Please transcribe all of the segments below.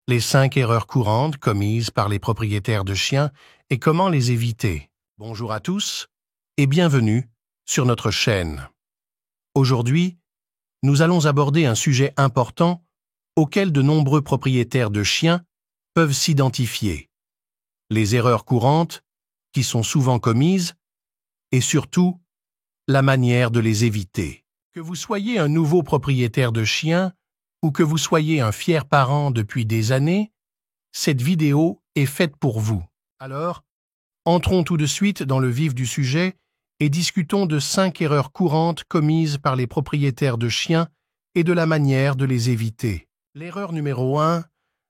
Les 5 erreurs courantes commises par les propriétaires de chiens et comment les éviter. Bonjour à tous et bienvenue sur notre chaîne. Aujourd'hui, nous allons aborder un sujet important auquel de nombreux propriétaires de chiens peuvent s'identifier. Les erreurs courantes qui sont souvent commises et surtout, la manière de les éviter. Que vous soyez un nouveau propriétaire de chien ou que vous soyez un fier parent depuis des années, cette vidéo est faite pour vous. Alors, entrons tout de suite dans le vif du sujet et discutons de 5 erreurs courantes commises par les propriétaires de chiens et de la manière de les éviter. L'erreur numéro 1,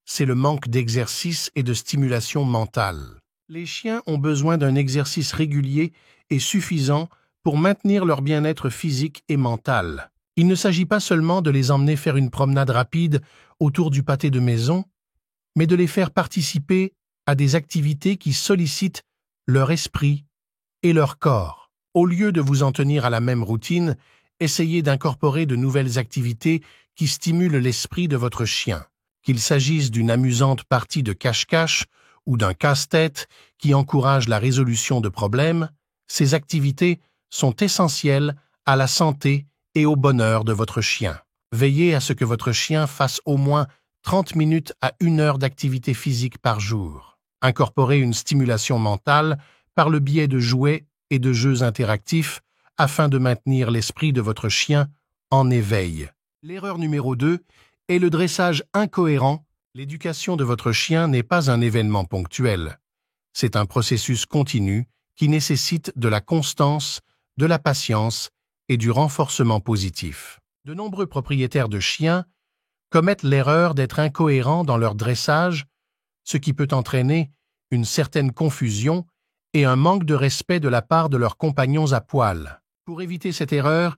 c'est le manque d'exercice et de stimulation mentale. Les chiens ont besoin d'un exercice régulier et suffisant pour maintenir leur bien-être physique et mental. Il ne s'agit pas seulement de les emmener faire une promenade rapide autour du pâté de maison, mais de les faire participer à des activités qui sollicitent leur esprit et leur corps. Au lieu de vous en tenir à la même routine, essayez d'incorporer de nouvelles activités qui stimulent l'esprit de votre chien. Qu'il s'agisse d'une amusante partie de cache-cache ou d'un casse-tête qui encourage la résolution de problèmes, ces activités sont essentielles à la santé et au bonheur de votre chien. Veillez à ce que votre chien fasse au moins 30 minutes à 1 heure d'activité physique par jour. Incorporez une stimulation mentale par le biais de jouets et de jeux interactifs afin de maintenir l'esprit de votre chien en éveil. L'erreur numéro 2 est le dressage incohérent. L'éducation de votre chien n'est pas un événement ponctuel. C'est un processus continu qui nécessite de la constance, de la patience et du renforcement positif. De nombreux propriétaires de chiens commettent l'erreur d'être incohérents dans leur dressage, ce qui peut entraîner une certaine confusion et un manque de respect de la part de leurs compagnons à poil. Pour éviter cette erreur,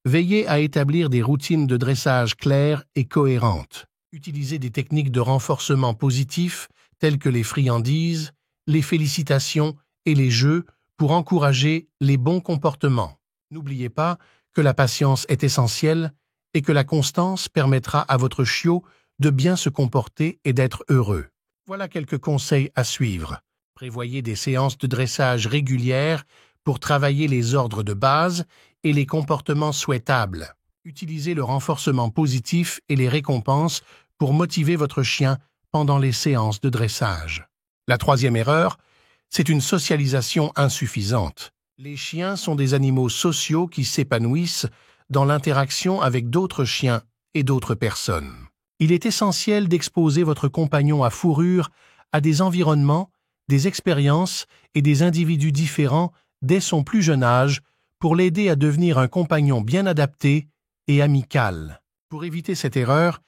veillez à établir des routines de dressage claires et cohérentes. Utilisez des techniques de renforcement positif telles que les friandises, les félicitations et les jeux pour encourager les bons comportements. N'oubliez pas que la patience est essentielle et que la constance permettra à votre chiot de bien se comporter et d'être heureux. Voilà quelques conseils à suivre. Prévoyez des séances de dressage régulières pour travailler les ordres de base et les comportements souhaitables. Utilisez le renforcement positif et les récompenses pour motiver votre chien pendant les séances de dressage. La 3e erreur, c'est une socialisation insuffisante. Les chiens sont des animaux sociaux qui s'épanouissent dans l'interaction avec d'autres chiens et d'autres personnes. Il est essentiel d'exposer votre compagnon à fourrure à des environnements, des expériences et des individus différents dès son plus jeune âge pour l'aider à devenir un compagnon bien adapté et amical. Pour éviter cette erreur,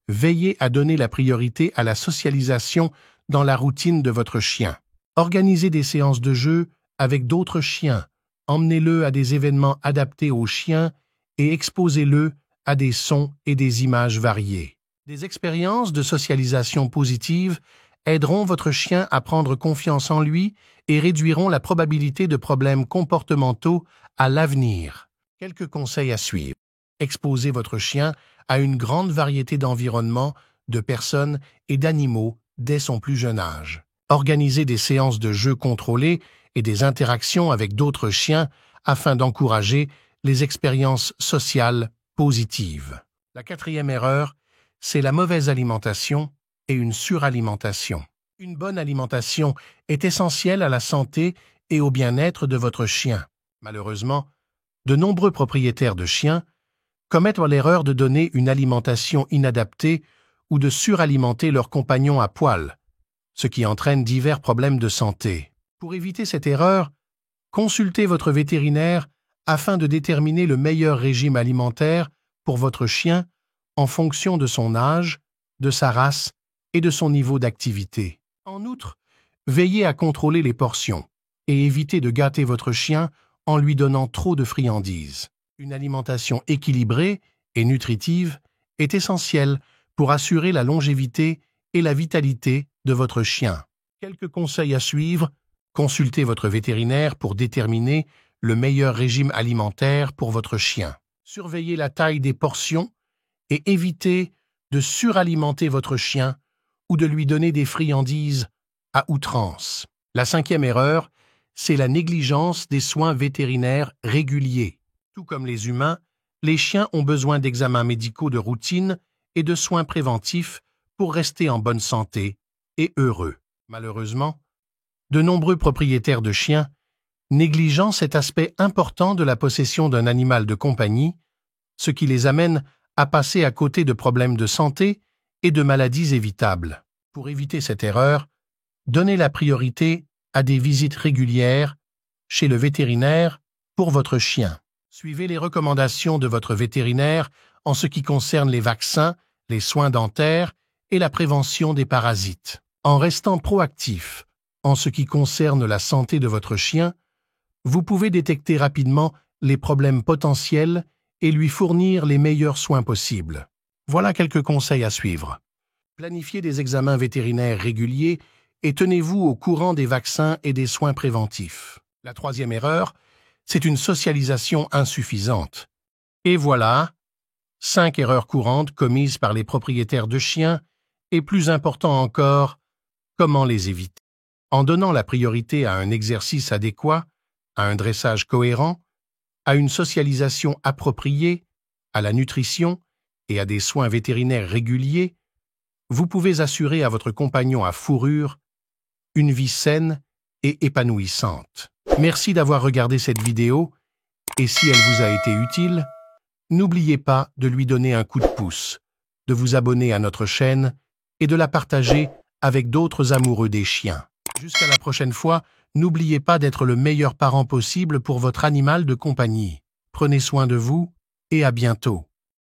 veillez à donner la priorité à la socialisation dans la routine de votre chien. Organisez des séances de jeu avec d'autres chiens, emmenez-le à des événements adaptés aux chiens et exposez-le à des sons et des images variées. Des expériences de socialisation positive aideront votre chien à prendre confiance en lui et réduiront la probabilité de problèmes comportementaux à l'avenir. Quelques conseils à suivre. Exposez votre chien à une grande variété d'environnements, de personnes et d'animaux dès son plus jeune âge. Organisez des séances de jeux contrôlés et des interactions avec d'autres chiens afin d'encourager les expériences sociales positives. La 4e erreur, c'est la mauvaise alimentation et une suralimentation. Une bonne alimentation est essentielle à la santé et au bien-être de votre chien. Malheureusement, de nombreux propriétaires de chiens commettent l'erreur de donner une alimentation inadaptée ou de suralimenter leurs compagnons à poil, ce qui entraîne divers problèmes de santé. Pour éviter cette erreur, consultez votre vétérinaire afin de déterminer le meilleur régime alimentaire pour votre chien en fonction de son âge, de sa race et de son niveau d'activité. En outre, veillez à contrôler les portions et évitez de gâter votre chien en lui donnant trop de friandises. Une alimentation équilibrée et nutritive est essentielle pour assurer la longévité et la vitalité de votre chien. Quelques conseils à suivre. Consultez votre vétérinaire pour déterminer le meilleur régime alimentaire pour votre chien. Surveillez la taille des portions et évitez de suralimenter votre chien ou de lui donner des friandises à outrance. La cinquième erreur, c'est la négligence des soins vétérinaires réguliers. Tout comme les humains, les chiens ont besoin d'examens médicaux de routine et de soins préventifs pour rester en bonne santé et heureux. Malheureusement, de nombreux propriétaires de chiens négligent cet aspect important de la possession d'un animal de compagnie, ce qui les amène à passer à côté de problèmes de santé et de maladies évitables. Pour éviter cette erreur, donnez la priorité à des visites régulières chez le vétérinaire pour votre chien. Suivez les recommandations de votre vétérinaire en ce qui concerne les vaccins, les soins dentaires et la prévention des parasites. En restant proactif en ce qui concerne la santé de votre chien, vous pouvez détecter rapidement les problèmes potentiels et lui fournir les meilleurs soins possibles. Voilà quelques conseils à suivre. Planifiez des examens vétérinaires réguliers et tenez-vous au courant des vaccins et des soins préventifs. La troisième erreur, c'est une socialisation insuffisante. Et voilà, 5 erreurs courantes commises par les propriétaires de chiens et plus important encore, comment les éviter. En donnant la priorité à un exercice adéquat, à un dressage cohérent, à une socialisation appropriée, à la nutrition et à des soins vétérinaires réguliers, vous pouvez assurer à votre compagnon à fourrure une vie saine et épanouissante. Merci d'avoir regardé cette vidéo et si elle vous a été utile, n'oubliez pas de lui donner un coup de pouce, de vous abonner à notre chaîne et de la partager avec d'autres amoureux des chiens. Jusqu'à la prochaine fois, n'oubliez pas d'être le meilleur parent possible pour votre animal de compagnie. Prenez soin de vous et à bientôt.